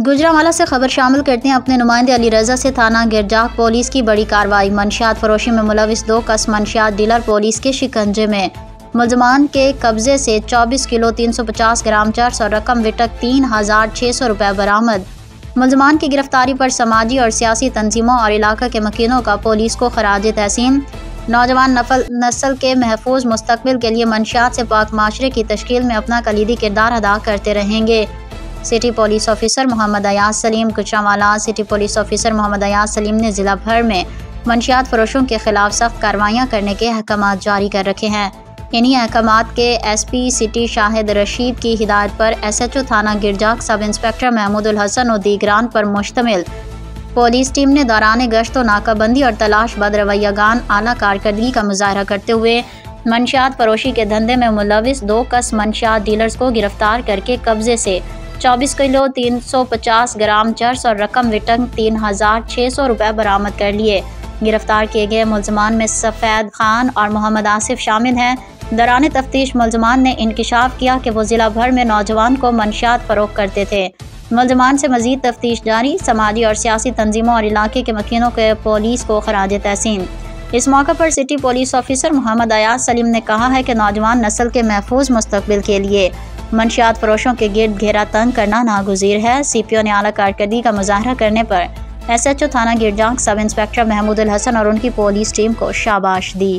گجرانوالہ سے خبر شامل کرتے ہیں اپنے نمائندے علی رضا سے۔ تھانہ گرجاک پولیس کی بڑی کارروائی، منشیات فروشی میں ملوث 2 کس منشیات ڈیلر پولیس کے شکنجے میں۔ ملزمان کے قبضے سے 24 کلو 350 گرام چرس اور رقم وٹک 3600 روپے برآمد۔ ملزمان کی گرفتاری پر سماجی اور سیاسی تنظیموں اور علاقہ کے مکینوں کا پولیس کو خراج تحسین۔ نوجوان نسل کے محفوظ مستقبل کے لیے منشیات سے پاک معاشرے کی تشکیل میں اپنا کلیدی کردار ادا کرتے رہیں گے۔ سٹی پولیس آفیسر محمد ایاز سلیم۔ گجرانوالہ سٹی پولیس آفیسر محمد ایاز سلیم نے ضلع بھر میں منشیات فروشوں کے خلاف سخت کارروائیاں کرنے کے احکامات جاری کر رکھے ہیں۔ انہی احکامات کے ایس پی سٹی شاہد رشید کی ہدایت پر ایس ایچ او تھانہ گرجاک سب انسپکٹر محمود الحسن و دیگران پر مشتمل پولیس ٹیم نے دوران گشت و ناکہ بندی اور تلاش بد رویگان اعلیٰ کارکردگی کا مظاہرہ کرتے ہوئے منشیات فروشی کے دھندے میں ملوث 2 کس منشیات ڈیلرز کو گرفتار کر کے قبضے سے 24 کلو 350 گرام چرس اور رقم وٹک 3600 روپے برآمد کر لیے۔ گرفتار کیے گئے ملزمان میں سفید خان اور محمد آصف شامل ہیں۔ دوران تفتیش ملزمان نے انکشاف کیا کہ وہ ضلع بھر میں نوجوان کو منشیات فروخت کرتے تھے۔ ملزمان سے مزید تفتیش جاری۔ سماجی اور سیاسی تنظیموں اور علاقے کے مکینوں کے پولیس کو خراج تحسین۔ اس موقع پر سٹی پولیس آفیسر محمد ایاز سلیم نے کہا ہے کہ نوجوان نسل کے محفوظ مستقبل کے لیے منشیات فروشوں کے گرد گھیرا تنگ کرنا ناگزیر ہے۔ سی پی او نے اعلیٰ کارکردگی کا مظاہرہ کرنے پر ایس ایچ او تھانہ گرجاک سب انسپکٹر محمود الحسن اور ان کی پولیس ٹیم کو شاباش دی۔